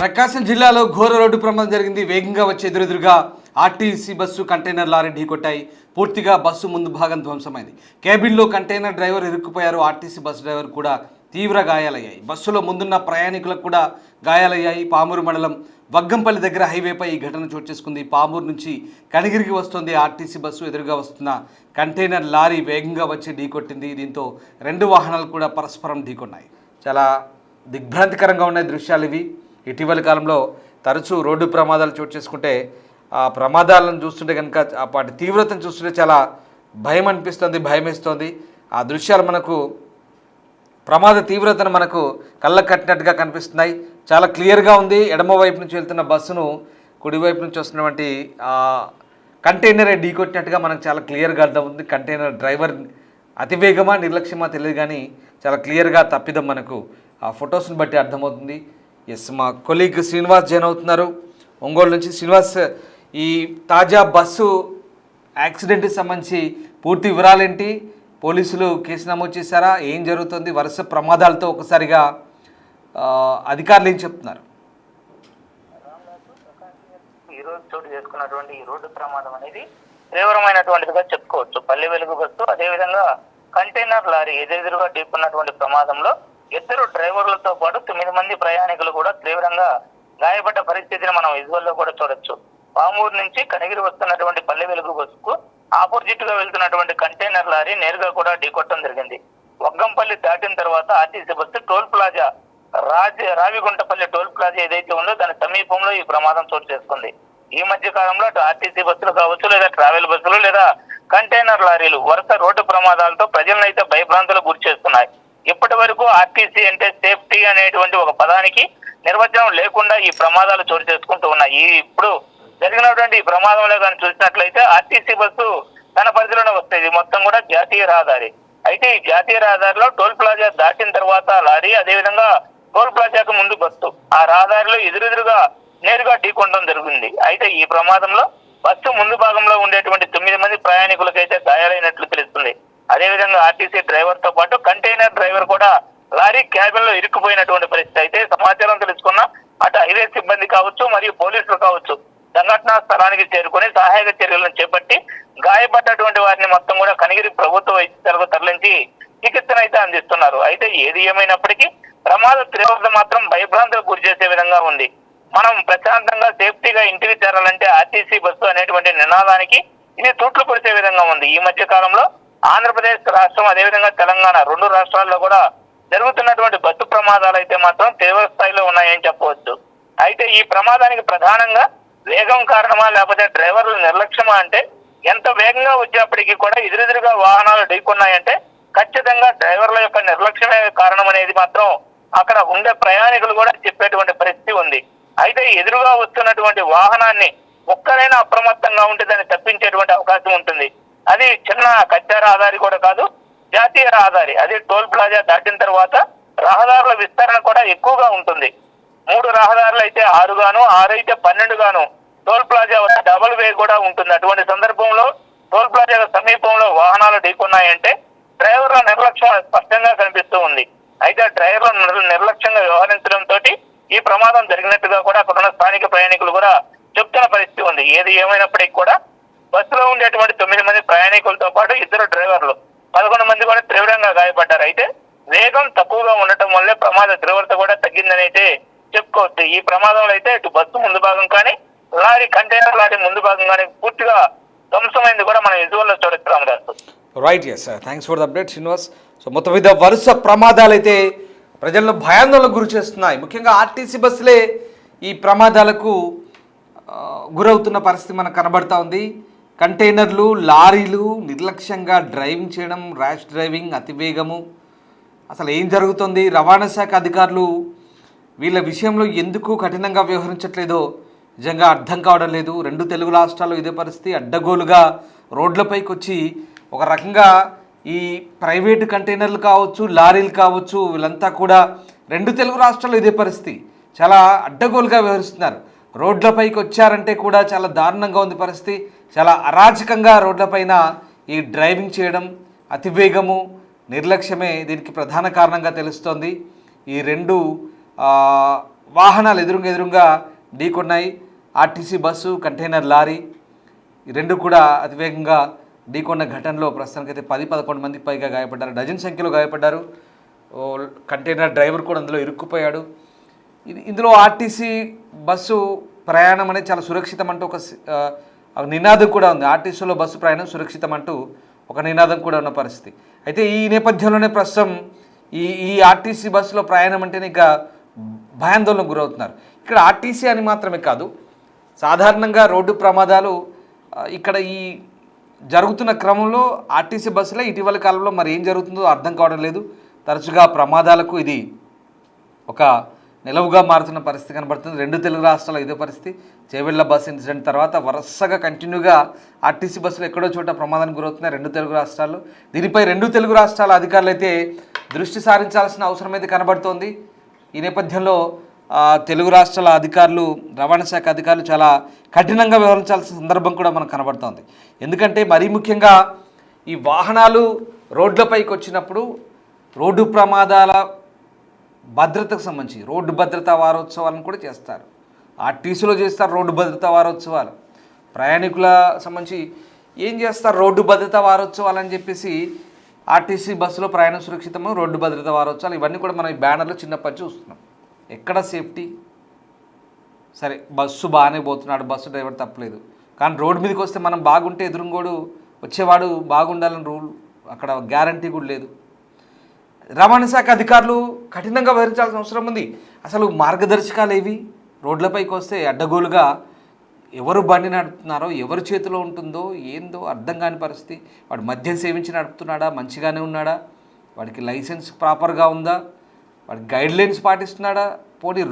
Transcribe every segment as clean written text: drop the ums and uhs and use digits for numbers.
ప్రకాశం జిల్లాలో ఘోర రోడ్డు ప్రమాదం జరిగింది. వేగంగా వచ్చే ఎదురెదురుగా ఆర్టీసీ బస్సు కంటైనర్ లారీ ఢీకొట్టాయి. పూర్తిగా బస్సు ముందు భాగం ధ్వంసమైంది. కేబిన్లో కంటైనర్ డ్రైవర్ ఇరుక్కుపోయారు. ఆర్టీసీ బస్సు డ్రైవర్ కూడా తీవ్ర గాయాలయ్యాయి. బస్సులో ముందున్న ప్రయాణికులకు కూడా గాయాలయ్యాయి. పామూరు మండలం వగ్గంపల్లి దగ్గర హైవేపై ఈ ఘటన చోటు చేసుకుంది. పామూరు నుంచి కనిగిరికి వస్తుంది ఆర్టీసీ బస్సు. ఎదురుగా వస్తున్న కంటైనర్ లారీ వేగంగా వచ్చి ఢీకొట్టింది. దీంతో రెండు వాహనాలు కూడా పరస్పరం ఢీకొన్నాయి. చాలా దిగ్భ్రాంతికరంగా ఉన్నాయి దృశ్యాలు ఇవి. ఇటీవలి కాలంలో తరచూ రోడ్డు ప్రమాదాలు చోటు చేసుకుంటే ఆ ప్రమాదాలను చూస్తుంటే కనుక వాటి తీవ్రతను చూస్తుంటే చాలా భయం అనిపిస్తుంది, భయమేస్తుంది. ఆ దృశ్యాలు మనకు ప్రమాద తీవ్రతను మనకు కళ్ళకు కట్టినట్టుగా కనిపిస్తున్నాయి. చాలా క్లియర్గా ఉంది. ఎడమ వైపు నుంచి వెళ్తున్న బస్సును కుడివైపు నుంచి వస్తున్నటువంటి కంటైనర్ ఢీకొట్టినట్టుగా మనకు చాలా క్లియర్గా అర్థమవుతుంది. కంటైనర్ డ్రైవర్ అతివేగమా నిర్లక్ష్యమా తెలియదు, కానీ చాలా క్లియర్గా తప్పిదం మనకు ఆ ఫొటోస్ని బట్టి అర్థమవుతుంది. ఎస్, మా కొలీగ్ శ్రీనివాస్ జాయిన్ అవుతున్నారు ఒంగోలు నుంచి. శ్రీనివాస్, ఈ తాజా బస్సు యాక్సిడెంట్కి సంబంధించి పూర్తి వివరాలేంటి? పోలీసులు కేసు నమోదు చేశారా? ఏం జరుగుతుంది? వరుస ప్రమాదాలతో ఒకసారిగా అధికారులు ఏం చెప్తున్నారు? ఈరోజు చోటు చేసుకున్నటువంటి ఈ రోడ్డు ప్రమాదం అనేది తీవ్రమైనటువంటిదిగా చెప్పుకోవచ్చు. పల్లె వెలుగు బస్సు అదేవిధంగా కంటైనర్ లారీ ఎదురుగా ఢీకున్నటువంటి ప్రమాదంలో ఇద్దరు డ్రైవర్లతో పాటు 9 మంది ప్రయాణికులు కూడా తీవ్రంగా గాయపడ్డ పరిస్థితిని మనం విజువల్లో కూడా చూడొచ్చు. పామూరు నుంచి కనిగిరి వస్తున్నటువంటి పల్లె వెలుగు బస్సుకు ఆపోజిట్ గా వెళ్తున్నటువంటి కంటైనర్ లారీ నేరుగా కూడా ఢీకొట్టడం జరిగింది. వగ్గంపల్లి దాటిన తర్వాత RTC bus toll plaza Raviguntapalli toll plaza ఏదైతే ఉందో దాని సమీపంలో ఈ ప్రమాదం చోటు చేసుకుంది. ఈ మధ్య కాలంలో అటు ఆర్టీసీ బస్సులు కావచ్చు, లేదా ట్రావెల్ బస్సులు, లేదా కంటైనర్ లారీలు వరుస రోడ్డు ప్రమాదాలతో ప్రజలనైతే భయభ్రాంతులకు గురి చేస్తున్నాయి. ఇప్పటి వరకు ఆర్టీసీ అంటే సేఫ్టీ అనేటువంటి ఒక పదానికి నిర్వచనం లేకుండా ఈ ప్రమాదాలు చోటు చేసుకుంటూ ఉన్నాయి. ఇప్పుడు జరిగినటువంటి ఈ ప్రమాదంలో కానీ చూసినట్లయితే ఆర్టీసీ బస్సు తన పరిధిలోనే వస్తుంది. ఇది మొత్తం కూడా జాతీయ రహదారి. అయితే ఈ జాతీయ రహదారిలో టోల్ ప్లాజా దాటిన తర్వాత లారీ, అదేవిధంగా టోల్ ప్లాజాకు ముందు బస్సు ఆ రహదారిలో ఎదురెదురుగా నేరుగా ఢీకొనడం జరిగింది. అయితే ఈ ప్రమాదంలో బస్సు ముందు భాగంలో ఉండేటువంటి 9 మంది ప్రయాణికులకైతే గాయాలైనట్లు తెలుస్తుంది. అదేవిధంగా ఆర్టీసీ డ్రైవర్ తో పాటు కంటైనర్ డ్రైవర్ కూడా లారీ క్యాబిన్ లో ఇరుక్కుపోయినటువంటి పరిస్థితి. అయితే సమాచారం తెలుసుకున్న అటు హైవే సిబ్బంది కావచ్చు, మరియు పోలీసులు కావచ్చు సంఘటనా స్థలానికి చేరుకుని సహాయక చర్యలను చేపట్టి గాయపడ్డటువంటి వారిని మొత్తం కూడా కనిగిరి ప్రభుత్వ వైద్యశాలకు తరలించి చికిత్సను అయితే అందిస్తున్నారు. అయితే ఏది ఏమైనప్పటికీ ప్రమాద తీవ్రత మాత్రం భయభ్రాంతులకు గురి చేసే విధంగా ఉంది. మనం ప్రశాంతంగా సేఫ్టీగా ఇంటికి చేరాలంటే ఆర్టీసీ బస్సు అనేటువంటి నినాదానికి ఇది తూట్లు పొడిచే విధంగా ఉంది. ఈ మధ్య కాలంలో ఆంధ్రప్రదేశ్ రాష్ట్రం అదేవిధంగా తెలంగాణ రెండు రాష్ట్రాల్లో కూడా జరుగుతున్నటువంటి బస్సు ప్రమాదాలు అయితే మాత్రం తీవ్ర స్థాయిలో ఉన్నాయని చెప్పవచ్చు. అయితే ఈ ప్రమాదానికి ప్రధానంగా వేగం కారణమా లేకపోతే డ్రైవర్లు నిర్లక్ష్యమా అంటే, ఎంత వేగంగా వచ్చేప్పటికీ కూడా ఎదురెదురుగా వాహనాలు ఢీకొన్నాయంటే ఖచ్చితంగా డ్రైవర్ల యొక్క నిర్లక్ష్యమే కారణం అనేది మాత్రం అక్కడ ఉండే ప్రయాణికులు కూడా చెప్పేటువంటి పరిస్థితి ఉంది. అయితే ఎదురుగా వస్తున్నటువంటి వాహనాన్ని ఒక్కరైనా అప్రమత్తంగా ఉంటే దాన్ని తప్పించేటువంటి అవకాశం ఉంటుంది. అది చిన్న కచ్చా రహదారి కూడా కాదు, జాతీయ రహదారి. అది టోల్ ప్లాజా దాటిన తర్వాత రహదారుల విస్తరణ కూడా ఎక్కువగా ఉంటుంది. 3 రహదారులు అయితే 6 గాను, 6 అయితే 12 గాను టోల్ ప్లాజా డబుల్ వే కూడా ఉంటుంది. అటువంటి సందర్భంలో టోల్ ప్లాజా సమీపంలో వాహనాలు ఢీకొన్నాయంటే డ్రైవర్ల నిర్లక్ష్యం స్పష్టంగా కనిపిస్తూ ఉంది. అయితే డ్రైవర్ల నిర్లక్ష్యంగా వ్యవహరించడంతో ఈ ప్రమాదం జరిగినట్టుగా కూడా అక్కడ ఉన్న స్థానిక ప్రయాణికులు కూడా చెప్తున్న పరిస్థితి ఉంది. ఏది ఏమైనప్పటికీ కూడా బస్సులో ఉండేటువంటి 9 మంది ప్రయాణికులతో పాటు 2 డ్రైవర్లు 11 మంది కూడా తీవ్రంగా గాయపడ్డారు. అయితే వేగం తక్కువగా ఉండటం వల్లే ప్రమాద తీవ్రత కూడా తగ్గిందని అయితే చెప్పుకోవచ్చు. ఈ ప్రమాదంలో అయితే ఇటు బస్సు ముందు భాగం కానీ, లారీ కంటైనర్ లారీ ముందు భాగం కానీ పూర్తిగా ధ్వంసమైంది కూడా మనం విజువల్లో చూడొచ్చు. Ramadasu. Right, yes, thanks for the update Srinivas. So మొత్తం మీద వరుస ప్రమాదాలు అయితే ప్రజలను భయాందోళనకు గురి చేస్తున్నాయి. ముఖ్యంగా ఆర్టీసీ బస్సులే ఈ ప్రమాదాలకు గురవుతున్న పరిస్థితి మనకు కనబడతా ఉంది. కంటైనర్లు, లారీలు నిర్లక్ష్యంగా డ్రైవింగ్ చేయడం, ర్యాష్ డ్రైవింగ్, అతివేగము, అసలు ఏం జరుగుతుంది? రవాణా శాఖ అధికారులు వీళ్ళ విషయంలో ఎందుకు కఠినంగా వ్యవహరించట్లేదో నిజంగా అర్థం కావడం లేదు. 2 తెలుగు రాష్ట్రాల్లో ఇదే పరిస్థితి. అడ్డగోలుగా రోడ్లపైకి వచ్చి ఒక రకంగా ఈ ప్రైవేటు కంటైనర్లు కావచ్చు, లారీలు కావచ్చు, వీళ్ళంతా కూడా 2 తెలుగు రాష్ట్రాల్లో ఇదే పరిస్థితి. చాలా అడ్డగోలుగా వ్యవహరిస్తున్నారు. రోడ్లపైకి వచ్చారంటే కూడా చాలా దారుణంగా ఉంది పరిస్థితి. చాలా అరాచకంగా రోడ్లపైన ఈ డ్రైవింగ్ చేయడం, అతివేగము, నిర్లక్ష్యమే దీనికి ప్రధాన కారణంగా తెలుస్తోంది. ఈ 2 వాహనాలు ఎదురుగా ఢీకొన్నాయి. ఆర్టీసీ బస్సు, కంటైనర్ లారీ ఈ రెండు కూడా అతివేగంగా ఢీకొన్న ఘటనలో ప్రస్తుతానికైతే 10-11 మందికి పైగా గాయపడ్డారు, డజన్ సంఖ్యలో గాయపడ్డారు. కంటైనర్ డ్రైవర్ కూడా అందులో ఇరుక్కుపోయాడు. ఇందులో ఆర్టీసీ బస్సు ప్రయాణం అనేది చాలా సురక్షితం అంటూ ఒక నినాదం కూడా ఉంది. ఆర్టీసీలో బస్సు ప్రయాణం సురక్షితం అంటూ ఒక నినాదం కూడా ఉన్న పరిస్థితి. అయితే ఈ నేపథ్యంలోనే ప్రస్తుతం ఈ ఆర్టీసీ బస్సులో ప్రయాణం అంటేనే ఇక భయాందోళనకు గురవుతున్నారు. ఇక్కడ ఆర్టీసీ అని మాత్రమే కాదు, సాధారణంగా రోడ్డు ప్రమాదాలు ఇక్కడ ఈ జరుగుతున్న క్రమంలో ఆర్టీసీ బస్సులో ఇటీవల కాలంలో మరి ఏం జరుగుతుందో అర్థం కావడం లేదు. తరచుగా ప్రమాదాలకు ఇది ఒక నిలవుగా మారుతున్న పరిస్థితి కనబడుతుంది. 2 తెలుగు రాష్ట్రాల్లో ఇదే పరిస్థితి. చేవెళ్ళ బస్ ఇన్సిడెంట్ తర్వాత వరుసగా కంటిన్యూగా ఆర్టీసీ బస్సులు ఎక్కడో చోట ప్రమాదానికి గురవుతున్నాయి 2 తెలుగు రాష్ట్రాల్లో. దీనిపై 2 తెలుగు రాష్ట్రాల అధికారులు అయితే దృష్టి సారించాల్సిన అవసరం అయితే కనబడుతోంది. ఈ నేపథ్యంలో తెలుగు రాష్ట్రాల అధికారులు, రవాణా శాఖ అధికారులు చాలా కఠినంగా వ్యవహరించాల్సిన సందర్భం కూడా మనకు కనబడుతోంది. ఎందుకంటే మరీ ముఖ్యంగా ఈ వాహనాలు రోడ్లపైకి వచ్చినప్పుడు రోడ్డు ప్రమాదాల భద్రతకు సంబంధించి రోడ్డు భద్రతా వారోత్సవాలను కూడా చేస్తారు. ఆర్టీసీలో చేస్తారు రోడ్డు భద్రతా వారోత్సవాలు. ప్రయాణికుల సంబంధించి ఏం చేస్తారు, రోడ్డు భద్రతా వారోత్సవాలు అని చెప్పేసి ఆర్టీసీ బస్సులో ప్రయాణం సురక్షితము, రోడ్డు భద్రతా వారోత్సవాలు, ఇవన్నీ కూడా మనం ఈ బ్యానర్లో చిన్నప్పటి చూస్తున్నాం. ఎక్కడ సేఫ్టీ? సరే బస్సు బాగానే పోతున్నాడు, బస్సు డ్రైవర్ తప్పలేదు, కానీ రోడ్డు మీదకి వస్తే మనం బాగుంటే ఎదురుగోడు వచ్చేవాడు బాగుండాలని రూల్ అక్కడ గ్యారంటీ కూడా లేదు. రవాణా శాఖ అధికారులు కఠినంగా వ్యవహరించాల్సిన అవసరం ఉంది. అసలు మార్గదర్శకాలు ఏవి? రోడ్లపైకి వస్తే అడ్డగోలుగా ఎవరు బండి నడుపుతున్నారో, ఎవరి చేతిలో ఉంటుందో ఏందో అర్థం కాని పరిస్థితి. వాడు మద్యం సేవించి నడుపుతున్నాడా, మంచిగానే ఉన్నాడా, వాడికి లైసెన్స్ ప్రాపర్గా ఉందా, వాడికి గైడ్లైన్స్ పాటిస్తున్నాడా, పోనీ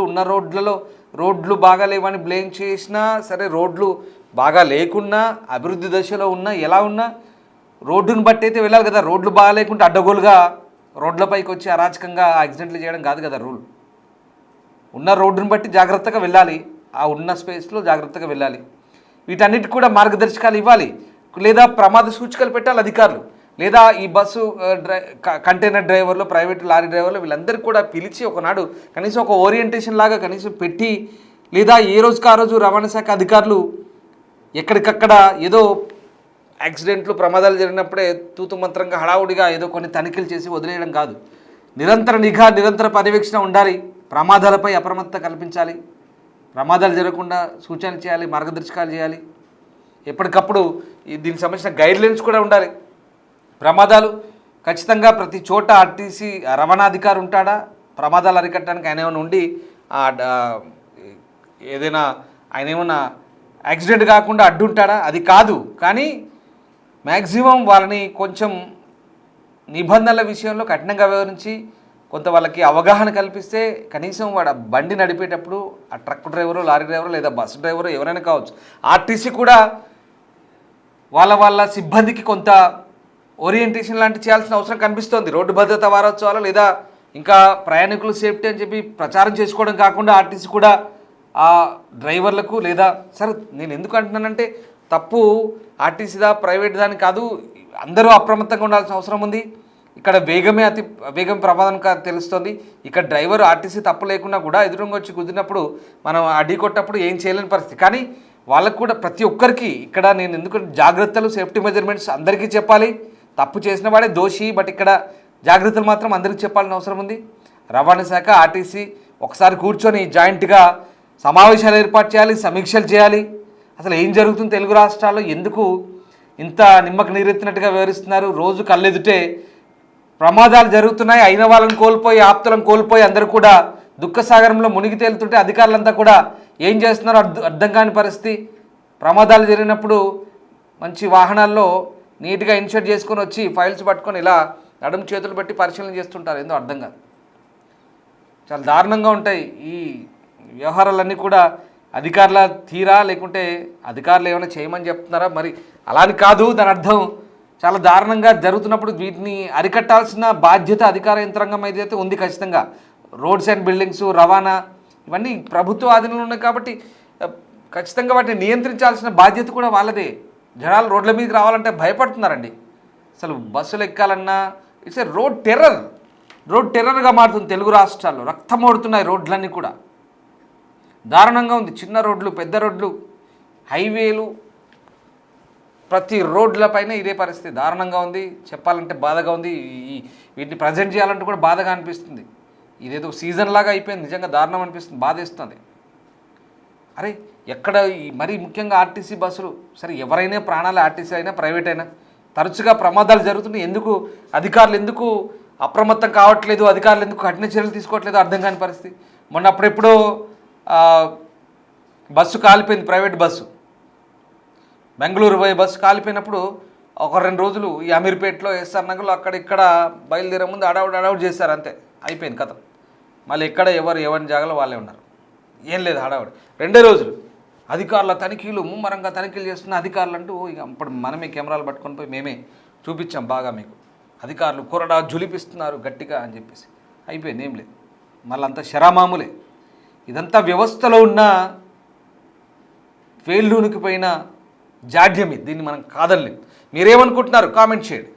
ఉన్న రోడ్లలో రోడ్లు బాగా లేవని బ్లేమ్ చేసినా సరే, రోడ్లు బాగా లేకున్నా అభివృద్ధి దశలో ఉన్నా ఎలా ఉన్నా రోడ్డును బట్టి అయితే వెళ్ళాలి కదా. రోడ్లు బాగా లేకుంటే అడ్డగోలుగా రోడ్లపైకి వచ్చి అరాచకంగా యాక్సిడెంట్లు చేయడం కాదు కదా రూల్. ఉన్న రోడ్డును బట్టి జాగ్రత్తగా వెళ్ళాలి, ఆ ఉన్న స్పేస్లో జాగ్రత్తగా వెళ్ళాలి. వీటన్నిటి కూడా మార్గదర్శకాలు ఇవ్వాలి, లేదా ప్రమాద సూచికలు పెట్టాలి అధికారులు, లేదా ఈ బస్సు కంటైనర్ డ్రైవర్లు, ప్రైవేట్ లారీ డ్రైవర్లు వీళ్ళందరికీ కూడా పిలిచి ఒకనాడు కనీసం ఒక ఓరియంటేషన్ లాగా కనీసం పెట్టి, లేదా ఏ రోజుకి ఆ రోజు రవాణా శాఖ అధికారులు ఎక్కడికక్కడ ఏదో యాక్సిడెంట్లు ప్రమాదాలు జరిగినప్పుడే తూతు మంత్రంగా హడావుడిగా ఏదో కొన్ని తనిఖీలు చేసి వదిలేయడం కాదు. నిరంతర నిఘా, నిరంతర పర్యవేక్షణ ఉండాలి. ప్రమాదాలపై అప్రమత్తత కల్పించాలి, ప్రమాదాలు జరగకుండా సూచనలు చేయాలి, మార్గదర్శకాలు చేయాలి. ఎప్పటికప్పుడు దీనికి సంబంధించిన గైడ్లైన్స్ కూడా ఉండాలి. ప్రమాదాలు ఖచ్చితంగా ప్రతి చోట ఆర్టీసీ రవాణాధికారి ఉంటాడా? ప్రమాదాలు అరికట్టడానికి ఆయన ఏమైనా ఉండి ఏదైనా ఆయన ఏమైనా యాక్సిడెంట్ కాకుండా అడ్డుంటాడా? అది కాదు. కానీ మ్యాక్సిమం వాళ్ళని కొంచెం నిబంధనల విషయంలో కఠినంగా వ్యవహరించి కొంత వాళ్ళకి అవగాహన కల్పిస్తే కనీసం వాడు బండి నడిపేటప్పుడు ఆ ట్రక్ డ్రైవరు, లారీ డ్రైవరు లేదా బస్సు డ్రైవరు ఎవరైనా కావచ్చు, ఆర్టీసీ కూడా వాళ్ళ సిబ్బందికి కొంత ఓరియంటేషన్ లాంటి చేయాల్సిన అవసరం కనిపిస్తోంది. రోడ్డు భద్రతా వారోత్సవాలు లేదా ఇంకా ప్రయాణికులు సేఫ్టీ అని చెప్పి ప్రచారం చేసుకోవడం కాకుండా ఆర్టీసీ కూడా ఆ డ్రైవర్లకు, లేదా సరే నేను ఎందుకు అంటున్నానంటే తప్పు ఆర్టీసీదా ప్రైవేట్ దాని కాదు, అందరూ అప్రమత్తంగా ఉండాల్సిన అవసరం ఉంది. ఇక్కడ వేగం ప్రమాదం తెలుస్తుంది. ఇక్కడ డ్రైవర్ ఆర్టీసీ తప్పు లేకున్నా కూడా ఎదురుగా వచ్చి కుదిరినప్పుడు మనం అడ్డీ కొట్టప్పుడు ఏం చేయలేని పరిస్థితి. కానీ వాళ్ళకు కూడా ప్రతి ఒక్కరికి ఇక్కడ నేను ఎందుకు జాగ్రత్తలు, సేఫ్టీ మెజర్మెంట్స్ అందరికీ చెప్పాలి. తప్పు చేసిన వాడే దోషి, బట్ ఇక్కడ జాగ్రత్తలు మాత్రం అందరికీ చెప్పాల్సిన అవసరం ఉంది. రవాణా శాఖ, ఆర్టీసీ ఒకసారి కూర్చొని జాయింట్గా సమావేశాలు ఏర్పాటు చేయాలి, సమీక్షలు చేయాలి. అసలు ఏం జరుగుతుంది తెలుగు రాష్ట్రాల్లో, ఎందుకు ఇంత నిమ్మకు నీరెత్తినట్టుగా వివరిస్తున్నారు? రోజు కళ్ళెదుటే ప్రమాదాలు జరుగుతున్నాయి, అయిన వాళ్ళని కోల్పోయి, ఆప్తులను కోల్పోయి అందరూ కూడా దుఃఖసాగరంలో మునిగి తేలుతుంటే అధికారులంతా కూడా ఏం చేస్తున్నారో అర్థం కాని పరిస్థితి. ప్రమాదాలు జరిగినప్పుడు మంచి వాహనాల్లో నీట్గా ఇన్షర్ట్ చేసుకొని వచ్చి ఫైల్స్ పట్టుకొని ఇలా నడుము చేతులు పెట్టి పరిశీలన చేస్తుంటారు, ఏందో అర్థం కాదు. చాలా దారుణంగా ఉంటాయి ఈ వ్యవహారాలన్నీ కూడా. అధికారుల తీరా, లేకుంటే అధికారులు ఏమైనా చేయమని చెప్తున్నారా? మరి అలా అని కాదు, దాని అర్థం చాలా దారుణంగా జరుగుతున్నప్పుడు వీటిని అరికట్టాల్సిన బాధ్యత అధికార యంత్రాంగం అయితే ఉంది ఖచ్చితంగా. రోడ్స్ అండ్ బిల్డింగ్స్, రవాణా ఇవన్నీ ప్రభుత్వ ఆధీనంలో ఉన్నాయి కాబట్టి ఖచ్చితంగా వాటిని నియంత్రించాల్సిన బాధ్యత కూడా వాళ్ళదే. జనాలు రోడ్ల మీదకి రావాలంటే భయపడుతున్నారండి. అసలు బస్సులు ఎక్కాలన్నా ఇట్స్ ఏ రోడ్ టెర్రర్గా మారుతుంది తెలుగు రాష్ట్రాల్లో. రక్తం ఓడుతున్నాయి రోడ్లన్నీ కూడా. దారుణంగా ఉంది. చిన్న రోడ్లు, పెద్ద రోడ్లు, హైవేలు, ప్రతి రోడ్లపైన ఇదే పరిస్థితి. దారుణంగా ఉంది, చెప్పాలంటే బాధగా ఉంది. వీటిని ప్రజెంట్ చేయాలంటే కూడా బాధగా అనిపిస్తుంది. ఇదేదో సీజన్ లాగా అయిపోయింది. నిజంగా దారుణం అనిపిస్తుంది, బాధేస్తుంది. అరే ఎక్కడ మరీ ముఖ్యంగా ఆర్టీసీ బస్సులు, సరే ఎవరైనా ప్రాణాలు, ఆర్టీసీ అయినా ప్రైవేట్ అయినా తరచుగా ప్రమాదాలు జరుగుతున్నాయి. ఎందుకు అధికారులు ఎందుకు అప్రమత్తం కావట్లేదు, అధికారులు ఎందుకు కఠిన చర్యలు తీసుకోవట్లేదు అర్థం కాని పరిస్థితి. మొన్న అప్పుడెప్పుడో బస్సు కాలిపోయింది, ప్రైవేట్ బస్సు, బెంగళూరు పోయే బస్సు కాలిపోయినప్పుడు ఒక 2 రోజులు ఈ అమీర్పేటలో, ఎస్ఆర్ నగర్లో అక్కడ ఇక్కడ బయలుదేరే ముందు అడవుడు చేశారు, అంతే అయిపోయింది కథ. మళ్ళీ ఎక్కడ ఎవరి జాగాలో వాళ్ళే ఉన్నారు, ఏం లేదు హడావుడి. 2 రోజులు అధికారుల తనిఖీలు, ముమ్మరంగా తనిఖీలు చేస్తున్న అధికారులు అంటూ ఇక అప్పుడు మనమే కెమెరాలు పట్టుకొని పోయి మేమే చూపించాం బాగా మీకు, అధికారులు కొరడా జులిపిస్తున్నారు గట్టిగా అని చెప్పేసి. అయిపోయింది, ఏం లేదు, మళ్ళీ అంతా శరామాములే. ఇదంతా వ్యవస్థలో ఉన్న వేళ్ళూనికి పోయిన జాడ్యం, దీన్ని మనం కాదనలేం. మీరేమనుకుంటున్నారు కామెంట్ చేయండి.